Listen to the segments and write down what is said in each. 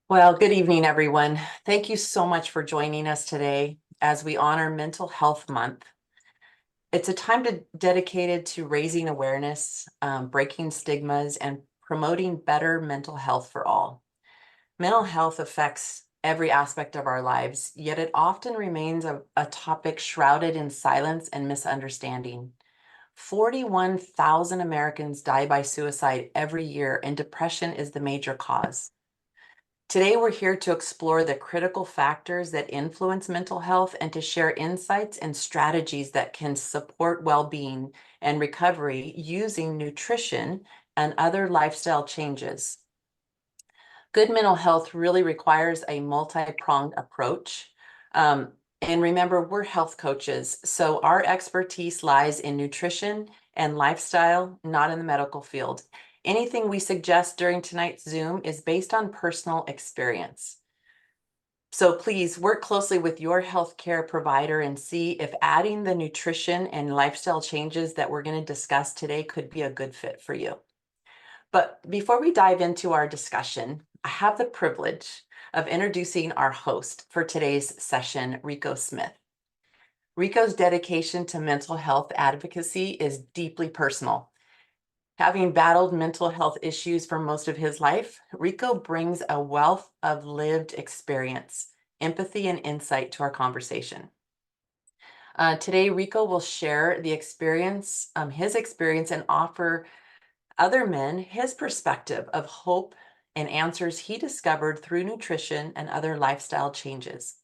Well, good evening, everyone. Thank you so much for joining us today as we honor Mental Health Month. It's a time dedicated to raising awareness, breaking stigmas, and promoting better mental health for all. Mental health affects every aspect of our lives, yet it often remains a topic shrouded in silence and misunderstanding. 41,000 Americans die by suicide every year, and depression is the major cause. Today, we're here to explore the critical factors that influence mental health and to share insights and strategies that can support well-being and recovery using nutrition and other lifestyle changes. Good mental health really requires a multi-pronged approach. And remember, we're health coaches, so our expertise lies in nutrition and lifestyle, not in the medical field. Anything we suggest during tonight's Zoom is based on personal experience. So please work closely with your healthcare provider and see if adding the nutrition and lifestyle changes that we're going to discuss today could be a good fit for you. But before we dive into our discussion, I have the privilege of introducing our host for today's session, Recco Smith. Rico's dedication to mental health advocacy is deeply personal. Having battled mental health issues for most of his life, Recco brings a wealth of lived experience, empathy, and insight to our conversation. Today, Recco will share the experience, his experience, and offer other men his perspective of hope and answers he discovered through nutrition and other lifestyle changes.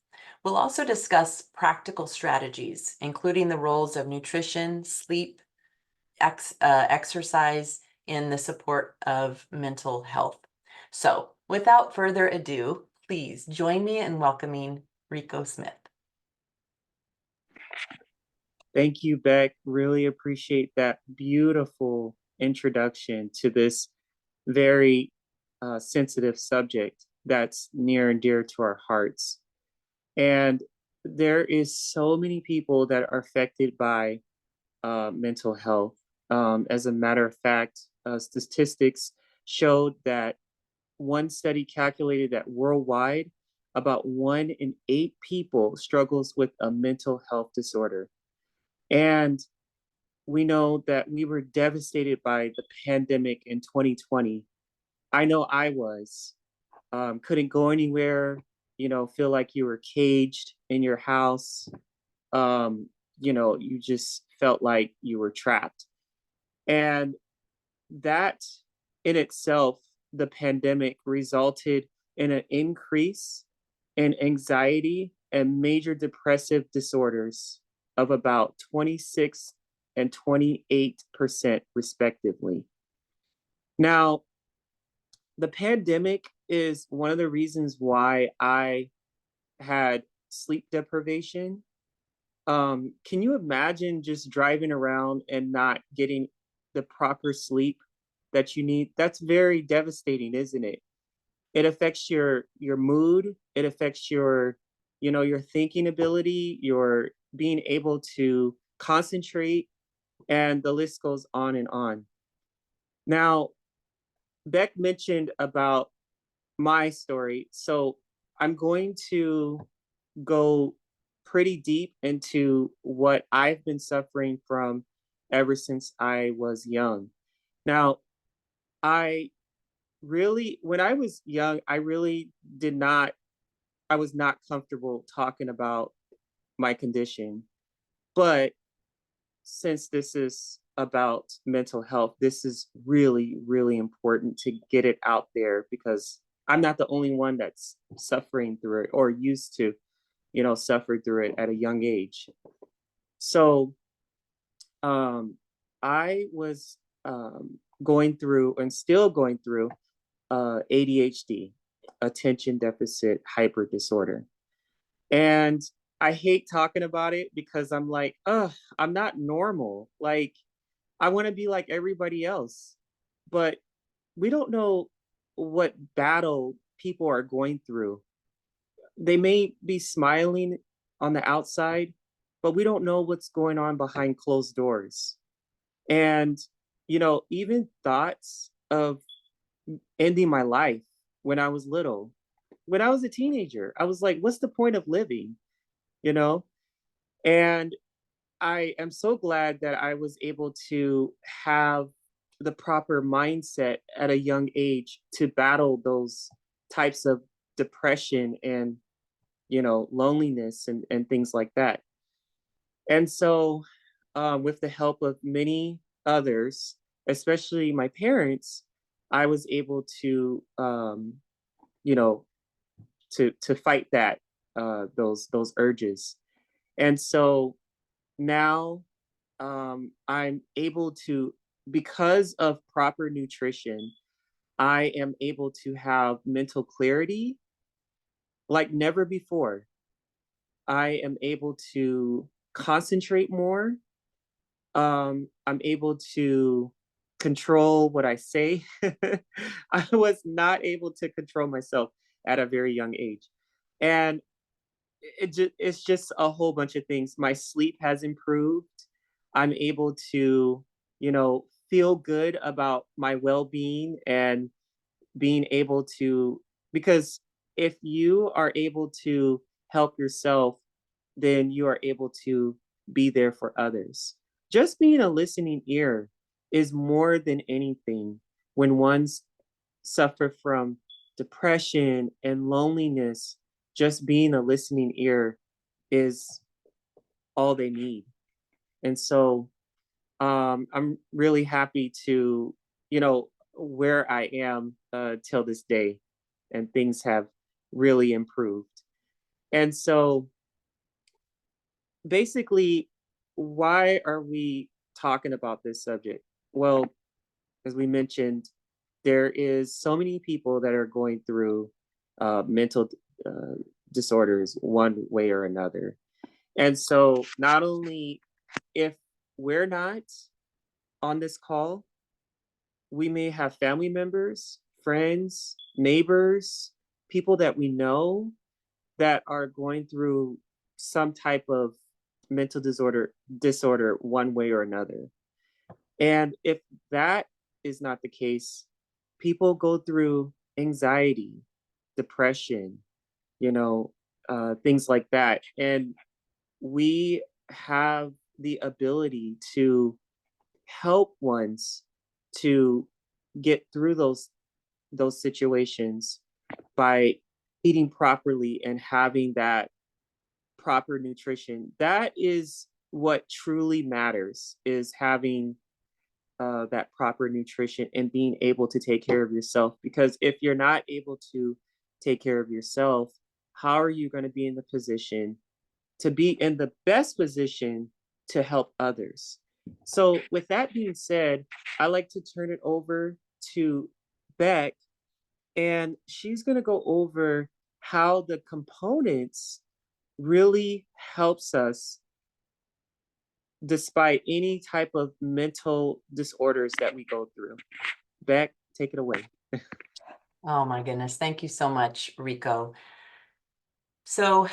We'll also discuss practical strategies, including the roles of nutrition, sleep, exercise in the support of mental health. So without further ado, please join me in welcoming Recco Smith. Thank you, Beck. Really appreciate that beautiful introduction to this very sensitive subject that's near and dear to our hearts. And there is so many people that are affected by mental health. As a matter of fact, statistics showed that one study calculated that worldwide, about 1 in 8 people struggles with a mental health disorder. And we know that we were devastated by the pandemic in 2020. I know I was. Couldn't go anywhere, feel like you were caged in your house. You just felt like you were trapped. And that in itself, the pandemic resulted in an increase in anxiety and major depressive disorders of about 26 and 28% respectively. Now, the pandemic is one of the reasons why I had sleep deprivation. Can you imagine just driving around and not getting the proper sleep that you need? That's very devastating, isn't it? It affects your mood, it affects your thinking ability, your being able to concentrate, and the list goes on and on. Now, Beck mentioned about my story, so I'm going to go pretty deep into what I've been suffering from ever since I was young. Now, I when I was young, I was not comfortable talking about my condition. But since this is about mental health, this is really, really important to get it out there because I'm not the only one that's suffering through it or used to, suffer through it at a young age. So I was going through and still going through ADHD, attention deficit hyper disorder. And I hate talking about it because I'm like, I'm not normal. Like, I want to be like everybody else. But we don't know what battle people are going through. They may be smiling on the outside, but we don't know what's going on behind closed doors. And, even thoughts of ending my life when I was little, when I was a teenager. I was like, what's the point of living? You know? And I am so glad that I was able to have the proper mindset at a young age to battle those types of depression and, loneliness and things like that. And so, with the help of many others, especially my parents, I was able to, you know, to fight that those urges. And so now, I'm able to, because of proper nutrition, I am able to have mental clarity like never before. I am able to concentrate more. I'm able to control what I say. I was not able to control myself at a very young age. And it's just a whole bunch of things. My sleep has improved. I'm able to, feel good about my well-being and being able to, because if you are able to help yourself, then you are able to be there for others. Just being a listening ear is more than anything when one's suffer from depression and loneliness. Just being a listening ear is all they need. And so, I'm really happy to, where I am till this day, and things have really improved. And so, basically, why are we talking about this subject? Well, as we mentioned, there is so many people that are going through mental uh, disorders one way or another. And so, not only if we're not on this call, we may have family members, friends, neighbors, people that we know that are going through some type of mental disorder one way or another. And if that is not the case, people go through anxiety, depression, you know, things like that. And we have the ability to help ones to get through those situations by eating properly and having that proper nutrition. That is what truly matters, is having that proper nutrition and being able to take care of yourself. Because if you're not able to take care of yourself, how are you going to be in the position to be in the best position to help others? So, with that being said, I like to turn it over to Beck, and she's going to go over how the components really helps us despite any type of mental disorders that we go through. Beck, take it away. Oh my goodness. Thank you so much, Rico. So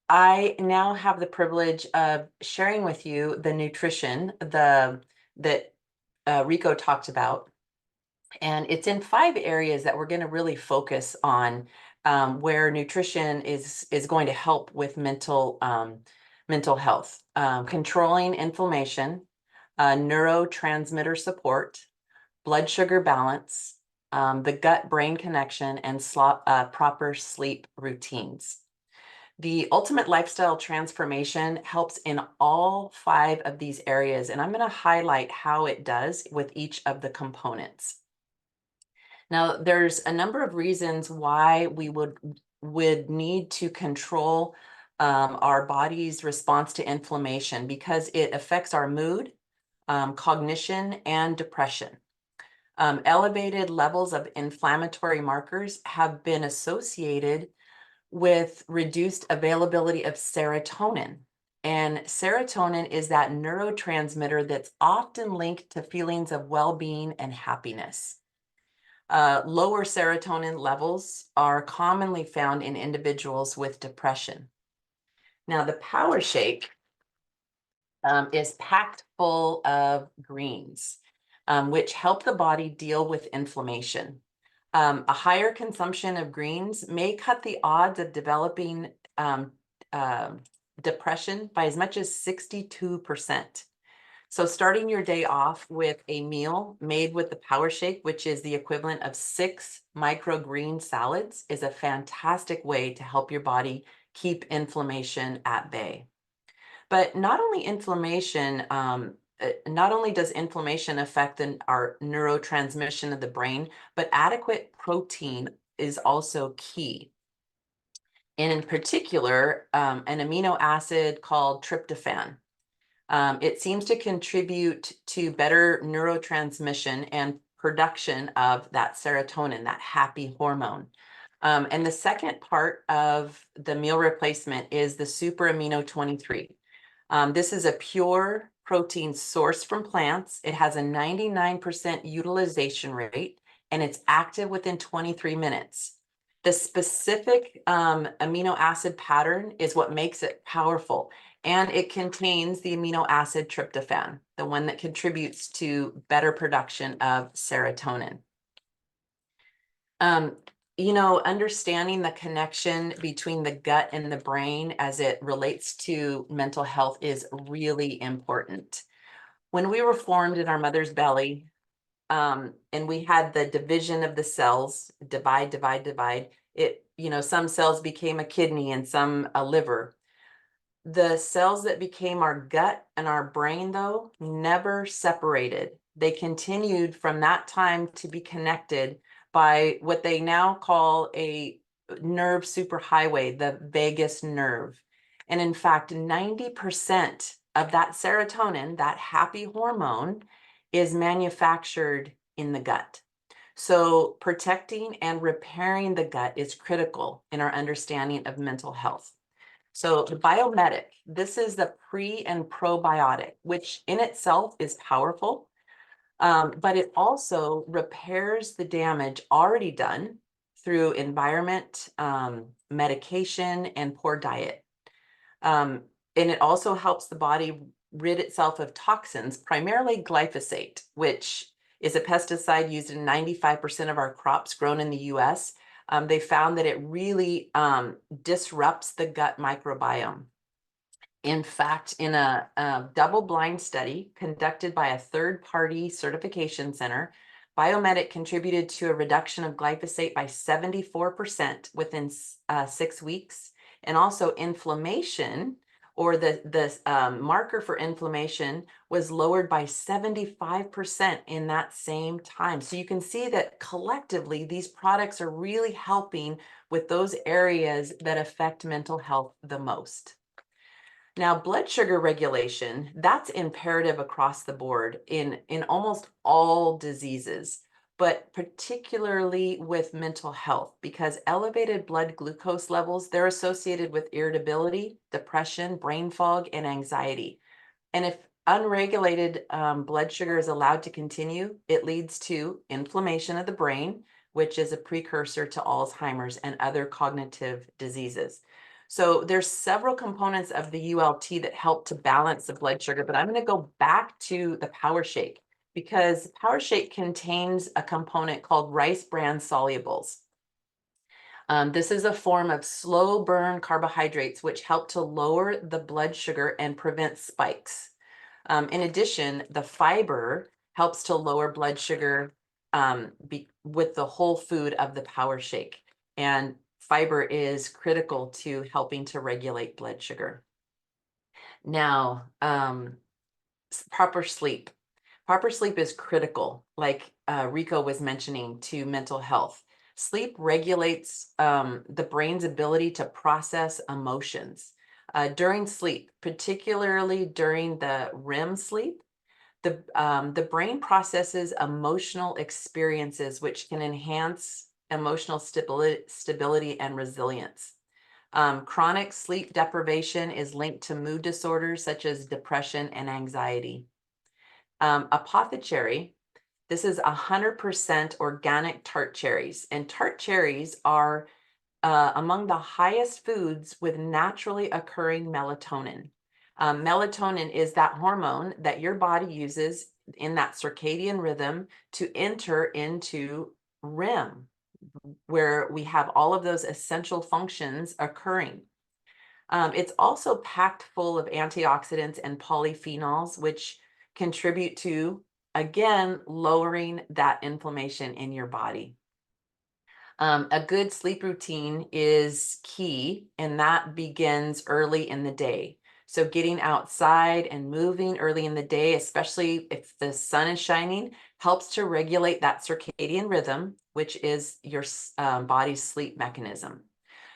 I now have the privilege of sharing with you the nutrition that Rico talked about. And it's in 5 areas that we're going to really focus on, where nutrition is going to help with mental health, controlling inflammation, neurotransmitter support, blood sugar balance, the gut-brain connection, and proper sleep routines. The ultimate lifestyle transformation helps in all 5 of these areas, and I'm going to highlight how it does with each of the components. Now, there's a number of reasons why we would need to control our body's response to inflammation, because it affects our mood, cognition, and depression. Elevated levels of inflammatory markers have been associated with reduced availability of serotonin. And serotonin is that neurotransmitter that's often linked to feelings of well-being and happiness. Lower serotonin levels are commonly found in individuals with depression. Now, the Power Shake is packed full of greens, which help the body deal with inflammation. A higher consumption of greens may cut the odds of developing depression by as much as 62%. So starting your day off with a meal made with the Power Shake, which is the equivalent of 6 microgreen salads, is a fantastic way to help your body keep inflammation at bay. But not only inflammation, not only does inflammation affect our neurotransmission of the brain, but adequate protein is also key. And in particular, an amino acid called tryptophan. It seems to contribute to better neurotransmission and production of that serotonin, that happy hormone. And the second part of the meal replacement is the super amino 23. This is a pure protein sourced from plants. It has a 99% utilization rate, and it's active within 23 minutes. The specific amino acid pattern is what makes it powerful, and it contains the amino acid tryptophan, the one that contributes to better production of serotonin. Understanding the connection between the gut and the brain as it relates to mental health is really important. When we were formed in our mother's belly, and we had the division of the cells, divide, some cells became a kidney and some a liver. The cells that became our gut and our brain, though, never separated. They continued from that time to be connected by what they now call a nerve superhighway, the vagus nerve. And in fact, 90% of that serotonin, that happy hormone, is manufactured in the gut. So protecting and repairing the gut is critical in our understanding of mental health. So the biometic, this is the pre and probiotic, which in itself is powerful, but it also repairs the damage already done through environment, medication, and poor diet. And it also helps the body rid itself of toxins, primarily glyphosate, which is a pesticide used in 95% of our crops grown in the US. They found that it really disrupts the gut microbiome. In fact, in a double-blind study conducted by a third-party certification center, Biomedic contributed to a reduction of glyphosate by 74% within 6 weeks, and also inflammation, or the marker for inflammation, was lowered by 75% in that same time. So you can see that collectively, these products are really helping with those areas that affect mental health the most. Now, blood sugar regulation, that's imperative across the board in almost all diseases, but particularly with mental health, because elevated blood glucose levels, they're associated with irritability, depression, brain fog, and anxiety. And if unregulated blood sugar is allowed to continue, it leads to inflammation of the brain, which is a precursor to Alzheimer's and other cognitive diseases. So there's several components of the ULT that help to balance the blood sugar, but I'm going to go back to the Power Shake because Power Shake contains a component called rice bran solubles. This is a form of slow burn carbohydrates which help to lower the blood sugar and prevent spikes. In addition, the fiber helps to lower blood sugar with the whole food of the Power Shake. And fiber is critical to helping to regulate blood sugar. Now, proper sleep. Proper sleep is critical, like Recco was mentioning, to mental health. Sleep regulates the brain's ability to process emotions. During sleep, particularly during the REM sleep, the brain processes emotional experiences which can enhance emotional stability and resilience. Chronic sleep deprivation is linked to mood disorders such as depression and anxiety. Apothecary, this is 100% organic tart cherries, and tart cherries are among the highest foods with naturally occurring melatonin. Melatonin is that hormone that your body uses in that circadian rhythm to enter into REM. where we have all of those essential functions occurring. It's also packed full of antioxidants and polyphenols, which contribute to, again, lowering that inflammation in your body. A good sleep routine is key, and that begins early in the day. So getting outside and moving early in the day, especially if the sun is shining, helps to regulate that circadian rhythm, which is your body's sleep mechanism.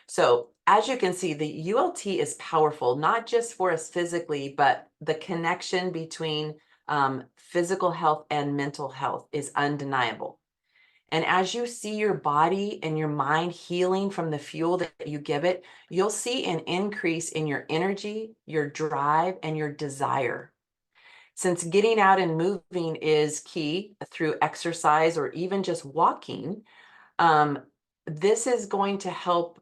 So as you can see, the ULT is powerful, not just for us physically, but the connection between physical health and mental health is undeniable. And as you see your body and your mind healing from the fuel that you give it, you'll see an increase in your energy, your drive, and your desire. Since getting out and moving is key through exercise or even just walking, this is going to help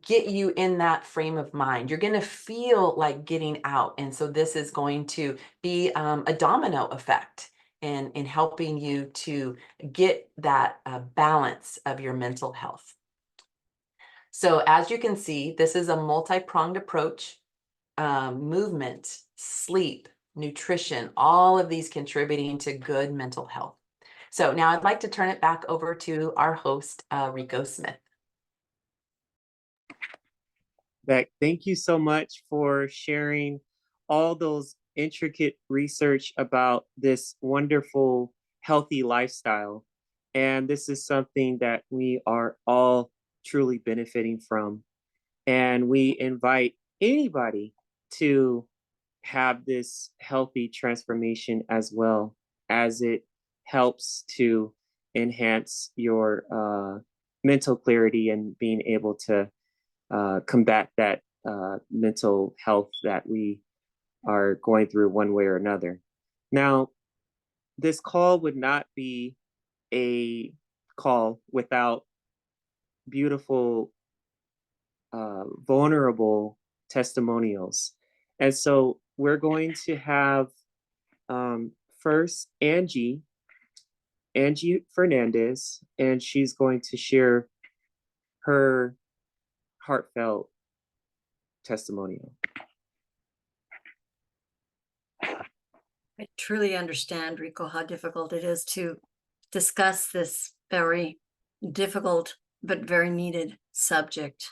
get you in that frame of mind. You're going to feel like getting out. And so this is going to be a domino effect in helping you to get that balance of your mental health. So as you can see, this is a multi-pronged approach. Movement, sleep, nutrition, all of these contributing to good mental health. So now I'd like to turn it back over to our host, Recco Smith. Beck, thank you so much for sharing all those intricate research about this wonderful, healthy lifestyle. And this is something that we are all truly benefiting from. And we invite anybody to have this healthy transformation as well, as it helps to enhance your mental clarity and being able to combat that mental health that we are going through one way or another. Now, this call would not be a call without beautiful, vulnerable testimonials. And so we're going to have first Angie Fernandez, and she's going to share her heartfelt testimonial. I truly understand, Recco, how difficult it is to discuss this very difficult but very needed subject.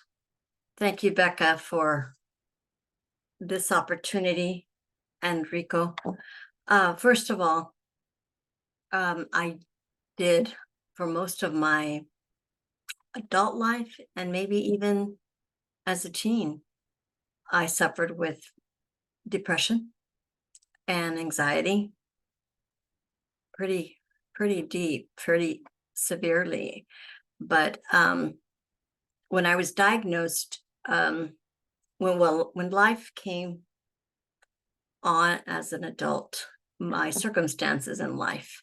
Thank you, Becca, for this opportunity, and Recco. First of all, I did, for most of my adult life and maybe even as a teen, I suffered with depression and anxiety pretty deep, pretty severely. But when I was diagnosed, when life came on as an adult, my circumstances in life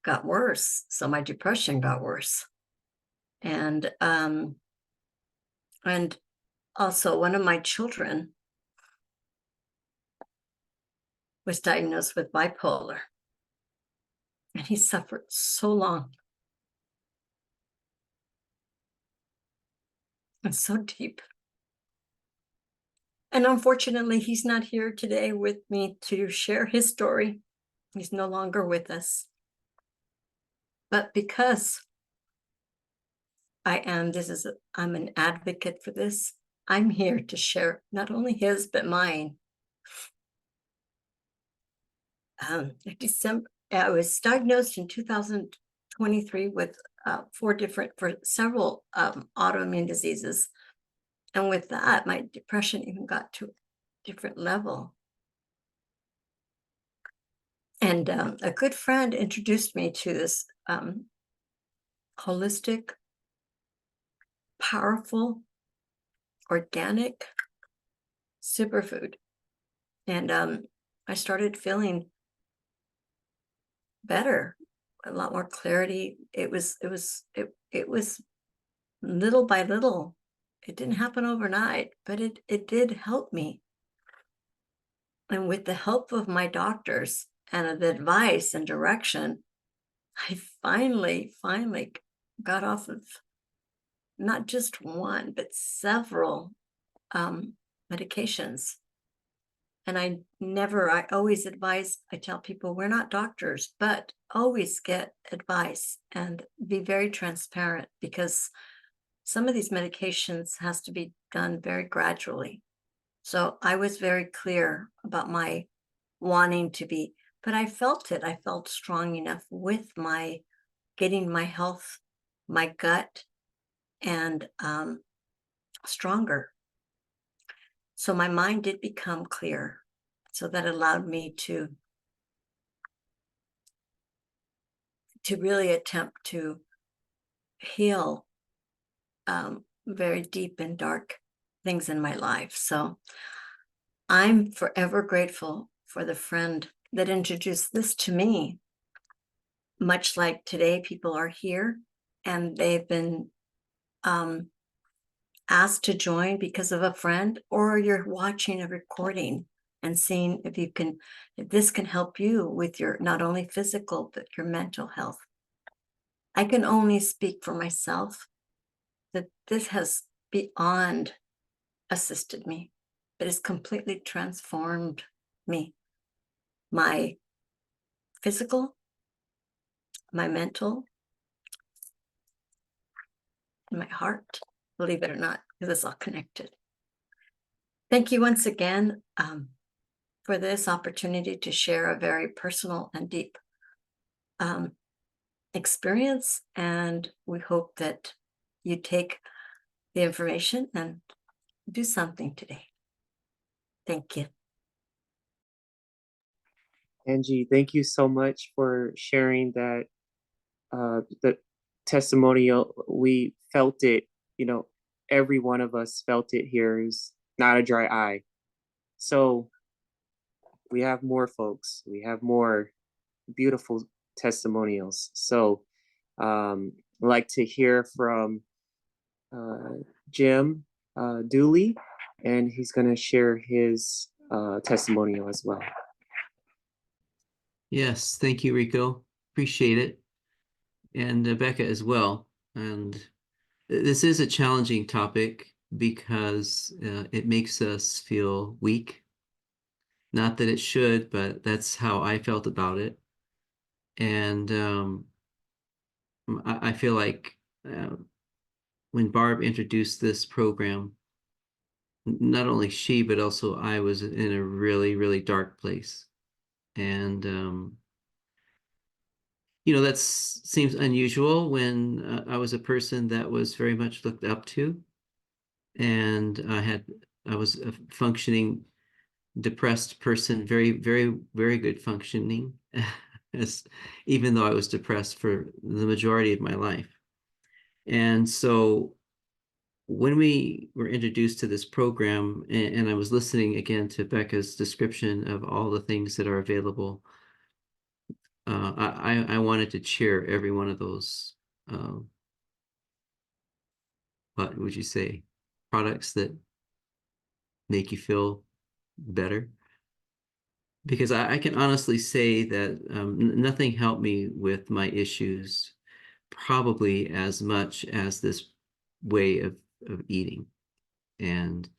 got worse, so my depression got worse. And also one of my children was diagnosed with bipolar, and he suffered so long and so deep. And unfortunately, he's not here today with me to share his story. He's no longer with us. But because I'm an advocate for this, I'm here to share not only his, but mine. I was diagnosed in 2023 with for several autoimmune diseases. And with that, my depression even got to a different level. And a good friend introduced me to this holistic, powerful, organic superfood. And I started feeling better, a lot more clarity. It was little by little. It didn't happen overnight, but it did help me. And with the help of my doctors and of advice and direction, I finally got off of not just one, but several medications. And I always advise, I tell people we're not doctors, but always get advice and be very transparent, because some of these medications has to be done very gradually. So I was very clear about my wanting to be, but I felt it. I felt strong enough with my getting my health, my gut, and stronger. So my mind did become clear. So that allowed me to really attempt to heal very deep and dark things in my life. So I'm forever grateful for the friend that introduced this to me. Much like today, people are here and they've been asked to join because of a friend, or you're watching a recording and seeing if this can help you with your not only physical, but your mental health. I can only speak for myself that this has beyond assisted me. It has completely transformed me, my physical, my mental, and my heart, believe it or not, because it's all connected. Thank you once again for this opportunity to share a very personal and deep experience. And we hope that you take the information and do something today. Thank you. Angie, thank you so much for sharing that the testimonial. We felt it, every one of us felt it here. It's not a dry eye. So we have more folks. We have more beautiful testimonials. So I'd like to hear from Jim Dooley, and he's going to share his testimonial as well. Yes, thank you, Recco. Appreciate it. And Becca as well. And this is a challenging topic because it makes us feel weak. Not that it should, but that's how I felt about it. And I feel like when Barb introduced this program, not only she, but also I was in a really, really dark place. And that seems unusual when I was a person that was very much looked up to, and I was a functioning depressed person, very, very, very good functioning, as even though I was depressed for the majority of my life. And so when we were introduced to this program, and I was listening again to Becca's description of all the things that are available, I wanted to cheer every one of those, what would you say, products that make you feel better. Because I can honestly say that nothing helped me with my issues probably as much as this way of eating. And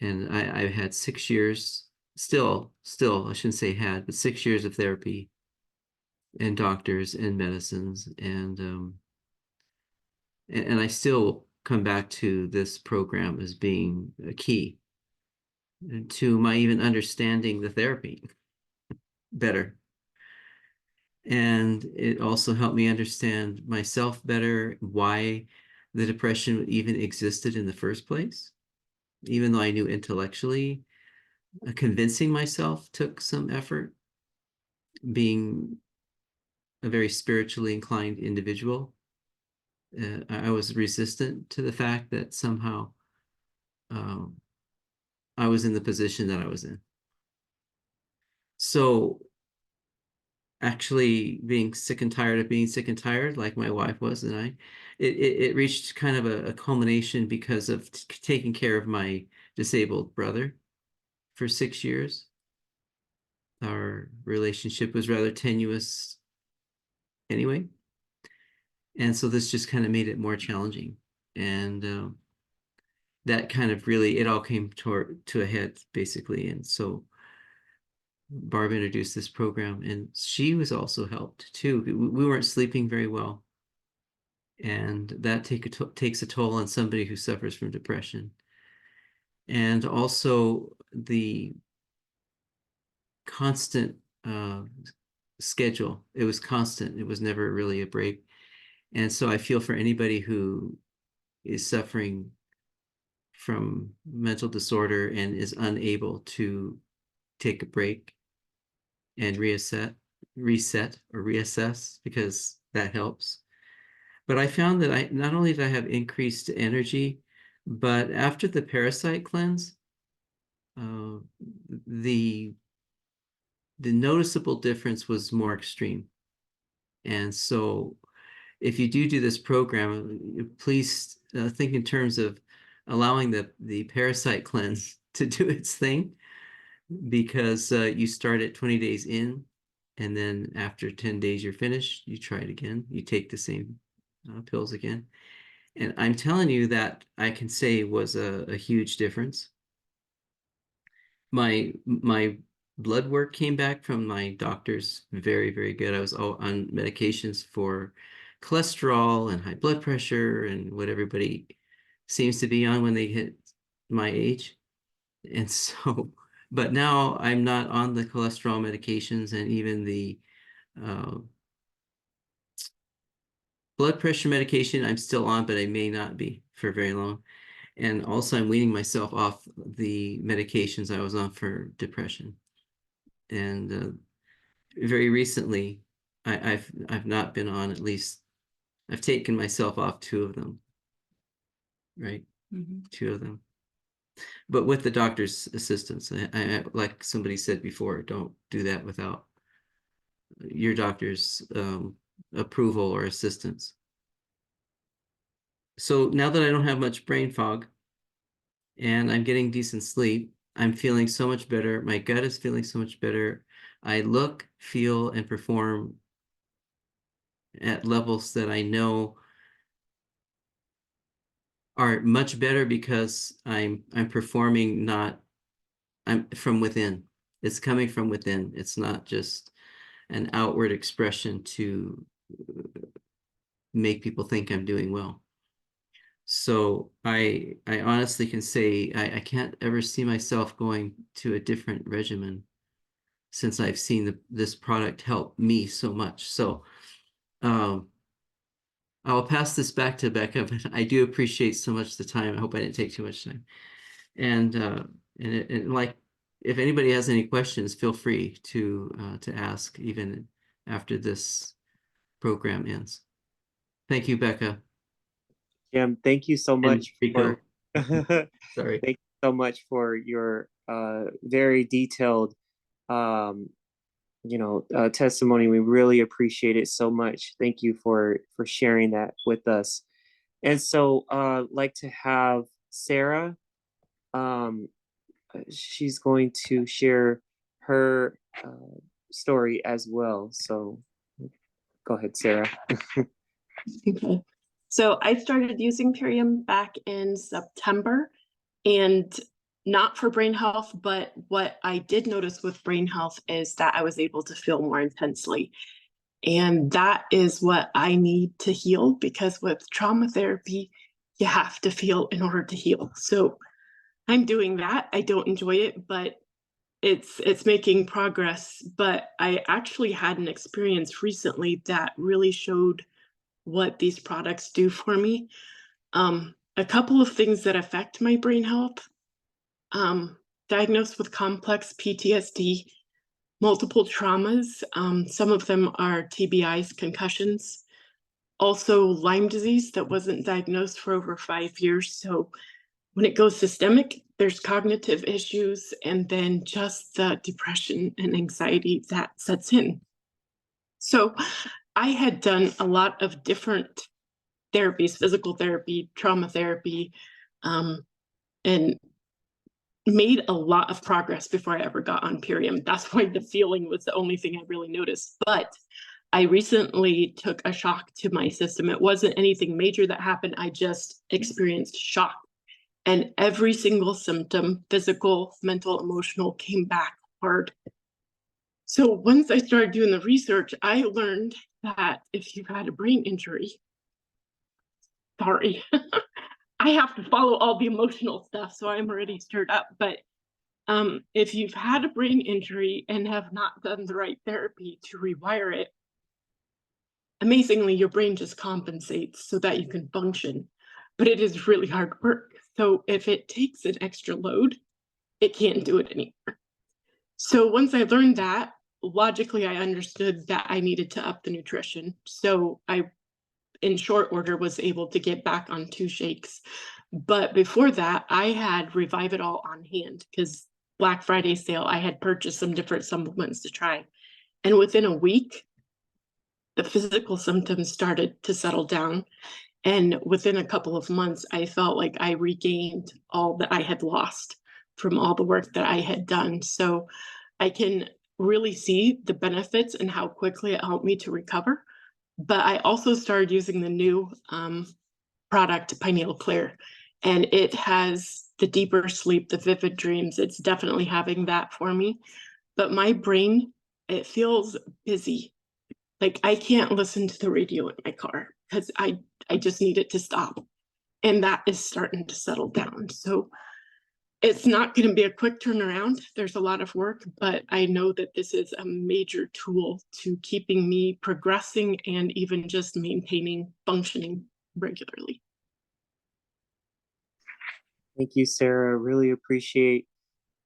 I've had 6 years, still, I shouldn't say had, but 6 years of therapy and doctors and medicines, and I still come back to this program as being a key to my even understanding the therapy better. And it also helped me understand myself better, why the depression even existed in the first place, even though I knew intellectually. Convincing myself took some effort, being a very spiritually inclined individual. I was resistant to the fact that somehow I was in the position that I was in. So actually being sick and tired of being sick and tired, like my wife was, and it reached kind of a culmination because of taking care of my disabled brother for 6 years. Our relationship was rather tenuous anyway. And so this just kind of made it more challenging. And that kind of really, it all came to a head, basically. And so Barb introduced this program, and she was also helped too. We weren't sleeping very well. And that takes a toll on somebody who suffers from depression. And also the constant schedule. It was constant. It was never really a break. And so I feel for anybody who is suffering from mental disorder and is unable to take a break and reset or reassess, because that helps. But I found that I not only did I have increased energy, but after the parasite cleanse, the noticeable difference was more extreme. And so if you do this program, please think in terms of allowing the parasite cleanse to do its thing, because you start at 20 days in, and then after 10 days you're finished, you try it again, you take the same pills again. And I'm telling you that I can say was a huge difference. My blood work came back from my doctors very, very good. I was on medications for cholesterol and high blood pressure and what everybody seems to be on when they hit my age. And so, but now I'm not on the cholesterol medications, and even the blood pressure medication I'm still on, but I may not be for very long. And also I'm weaning myself off the medications I was on for depression. And very recently, I've not been on, at least I've taken myself off 2 of them, right? 2 of them. But with the doctor's assistance. Like somebody said before, don't do that without your doctor's approval or assistance. So now that I don't have much brain fog and I'm getting decent sleep, I'm feeling so much better. My gut is feeling so much better. I look, feel, and perform at levels that I know are much better, because I'm performing, I'm from within. It's coming from within. It's not just an outward expression to make people think I'm doing well. So I honestly can say I can't ever see myself going to a different regimen, since I've seen this product help me so much. So I'll pass this back to Becca, but I do appreciate so much the time. I hope I didn't take too much time. And like, if anybody has any questions, feel free to ask even after this program ends. Thank you, Becca. Jim, thank you so And much Recco. for Sorry. thank you so much for your very detailed testimony. We really appreciate it so much. Thank you for sharing that with us. And so like to have Sara. She's going to share her story as well. So go ahead, Sara. Okay. So I started using Purium back in September, and not for brain health, but what I did notice with brain health is that I was able to feel more intensely. And that is what I need to heal, because with trauma therapy, you have to feel in order to heal. So I'm doing that. I don't enjoy it, but it's making progress. But I actually had an experience recently that really showed what these products do for me. A couple of things that affect my brain health: diagnosed with complex PTSD, multiple traumas. Some of them are TBIs, concussions. Also Lyme disease that wasn't diagnosed for over 5 years. So when it goes systemic, there's cognitive issues, and then just the depression and anxiety that sets in. So I had done a lot of different therapies, physical therapy, trauma therapy, and made a lot of progress before I ever got on Purium. That's why the feeling was the only thing I really noticed. But I recently took a shock to my system. It wasn't anything major that happened. I just experienced shock. And every single symptom, physical, mental, emotional, came back hard. So once I started doing the research, I learned that if you've had a brain injury, sorry, I have to follow all the emotional stuff, so I'm already stirred up. But if you've had a brain injury and have not done the right therapy to rewire it, amazingly, your brain just compensates so that you can function. But it is really hard work. So if it takes an extra load, it can't do it anymore. So once I learned that, logically, I understood that I needed to up the nutrition. So I, in short order, was able to get back on 2 shakes. But before that, I had Revive It All on hand because Black Friday sale, I had purchased some different supplements to try. And within a week, the physical symptoms started to settle down. And within a couple of months, I felt like I regained all that I had lost from all the work that I had done. So I can really see the benefits and how quickly it helped me to recover. But I also started using the new product, Pineal Clear, and it has the deeper sleep, the vivid dreams. It's definitely having that for me. But my brain, it feels busy. Like I can't listen to the radio in my car because I just need it to stop. And that is starting to settle down. So it's not going to be a quick turnaround. There's a lot of work, but I know that this is a major tool to keeping me progressing and even just maintaining functioning regularly. Thank you, Sarah. Really appreciate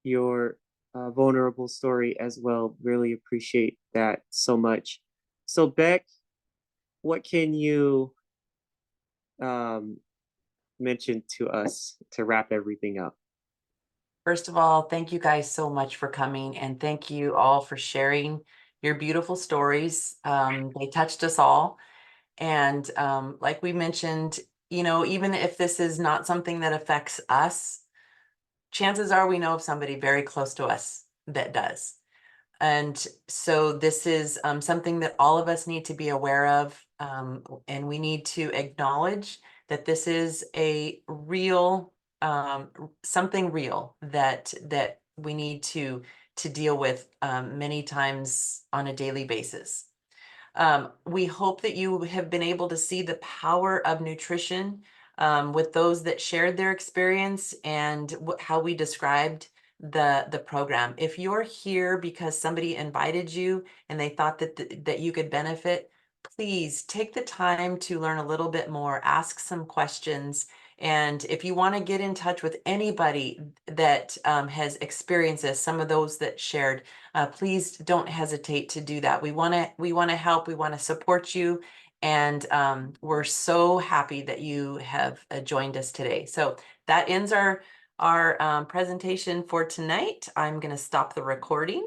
your vulnerable story as well. Really appreciate that so much. So, Beck, what can you mention to us to wrap everything up? First of all, thank you guys so much for coming, and thank you all for sharing your beautiful stories. They touched us all. And like we mentioned, you know, even if this is not something that affects us, chances are we know of somebody very close to us that does. And so this is something that all of us need to be aware of, and we need to acknowledge that this is a real, something real that we need to deal with many times on a daily basis. We hope that you have been able to see the power of nutrition with those that shared their experience and how we described the program. If you're here because somebody invited you and they thought that you could benefit, please take the time to learn a little bit more, ask some questions. And if you want to get in touch with anybody that has experienced this, some of those that shared, please don't hesitate to do that. We want to help. We want to support you. And we're so happy that you have joined us today. So that ends our presentation for tonight. I'm going to stop the recording.